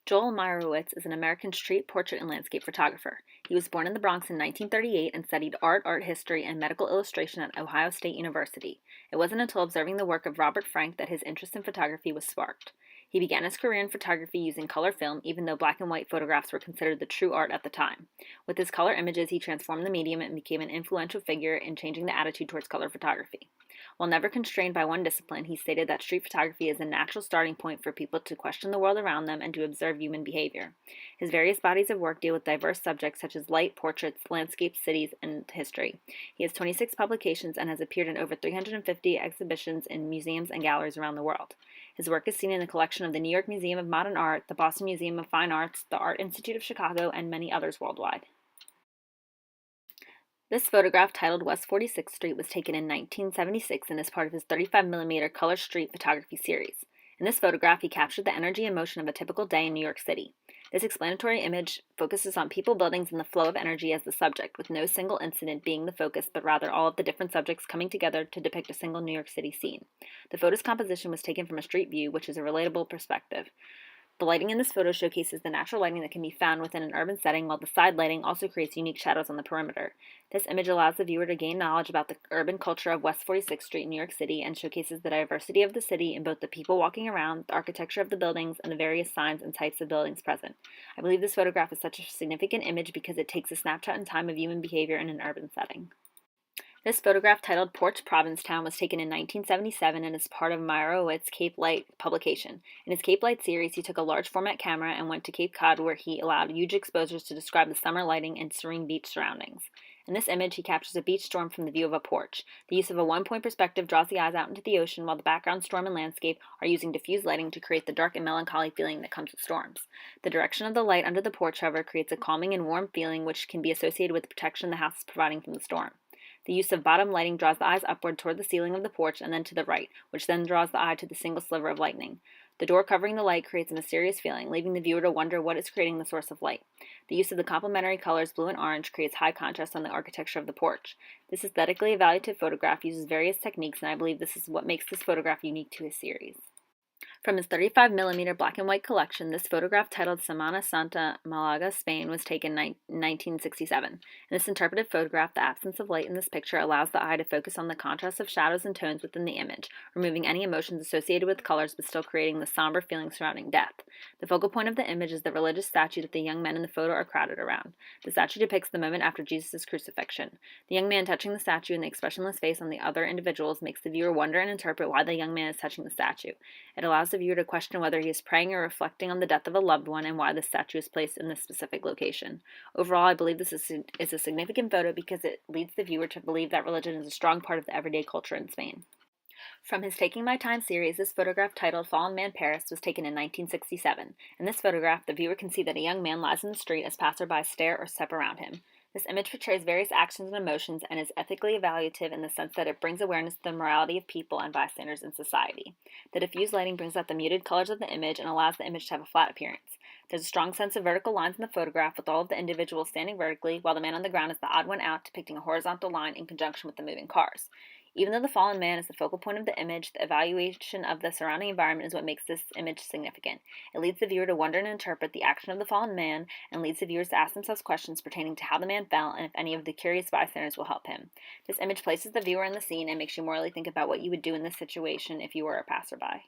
Joel Meyerowitz is an American street, portrait, and landscape photographer. He was born in the Bronx in 1938 and studied art history, and medical illustration at Ohio State University. It wasn't until observing the work of Robert Frank that his interest in photography was sparked. He began his career in photography using color film, even though black and white photographs were considered the true art at the time. With his color images, he transformed the medium and became an influential figure in changing the attitude towards color photography. While never constrained by one discipline, he stated that street photography is a natural starting point for people to question the world around them and to observe human behavior. His various bodies of work deal with diverse subjects such as light, portraits, landscapes, cities, and history. He has 26 publications and has appeared in over 350 exhibitions in museums and galleries around the world. His work is seen in the collection of the New York Museum of Modern Art, the Boston Museum of Fine Arts, the Art Institute of Chicago, and many others worldwide. This photograph, titled West 46th Street, was taken in 1976 and is part of his 35mm color street photography series. In this photograph, he captured the energy and motion of a typical day in New York City. This explanatory image focuses on people, buildings, and the flow of energy as the subject, with no single incident being the focus, but rather all of the different subjects coming together to depict a single New York City scene. The photo's composition was taken from a street view, which is a relatable perspective. The lighting in this photo showcases the natural lighting that can be found within an urban setting, while the side lighting also creates unique shadows on the perimeter. This image allows the viewer to gain knowledge about the urban culture of West 46th Street in New York City and showcases the diversity of the city in both the people walking around, the architecture of the buildings, and the various signs and types of buildings present. I believe this photograph is such a significant image because it takes a snapshot in time of human behavior in an urban setting. This photograph, titled Porch Provincetown, was taken in 1977 and is part of Meyerowitz Cape Light publication. In his Cape Light series, he took a large format camera and went to Cape Cod, where he allowed huge exposures to describe the summer lighting and serene beach surroundings. In this image, he captures a beach storm from the view of a porch. The use of a one-point perspective draws the eyes out into the ocean, while the background storm and landscape are using diffused lighting to create the dark and melancholy feeling that comes with storms. The direction of the light under the porch, however, creates a calming and warm feeling which can be associated with the protection the house is providing from the storm. The use of bottom lighting draws the eyes upward toward the ceiling of the porch and then to the right, which then draws the eye to the single sliver of lightning. The door covering the light creates a mysterious feeling, leaving the viewer to wonder what is creating the source of light. The use of the complementary colors blue and orange creates high contrast on the architecture of the porch. This aesthetically evaluative photograph uses various techniques, and I believe this is what makes this photograph unique to his series. From his 35mm black and white collection, this photograph, titled Semana Santa, Malaga, Spain, was taken in 1967. In this interpretive photograph, the absence of light in this picture allows the eye to focus on the contrast of shadows and tones within the image, removing any emotions associated with colors but still creating the somber feeling surrounding death. The focal point of the image is the religious statue that the young men in the photo are crowded around. The statue depicts the moment after Jesus' crucifixion. The young man touching the statue and the expressionless face on the other individuals makes the viewer wonder and interpret why the young man is touching the statue. It allows the viewer to question whether he is praying or reflecting on the death of a loved one and why the statue is placed in this specific location. Overall, I believe this is a significant photo because it leads the viewer to believe that religion is a strong part of the everyday culture in Spain. From his Taking My Time series, this photograph, titled Fallen Man Paris, was taken in 1967. In this photograph, the viewer can see that a young man lies in the street as passersby stare or step around him. This image portrays various actions and emotions and is ethically evaluative in the sense that it brings awareness to the morality of people and bystanders in society. The diffused lighting brings out the muted colors of the image and allows the image to have a flat appearance. There's a strong sense of vertical lines in the photograph, with all of the individuals standing vertically, while the man on the ground is the odd one out, depicting a horizontal line in conjunction with the moving cars. Even though the fallen man is the focal point of the image, the evaluation of the surrounding environment is what makes this image significant. It leads the viewer to wonder and interpret the action of the fallen man, and leads the viewers to ask themselves questions pertaining to how the man fell and if any of the curious bystanders will help him. This image places the viewer in the scene and makes you morally think about what you would do in this situation if you were a passerby.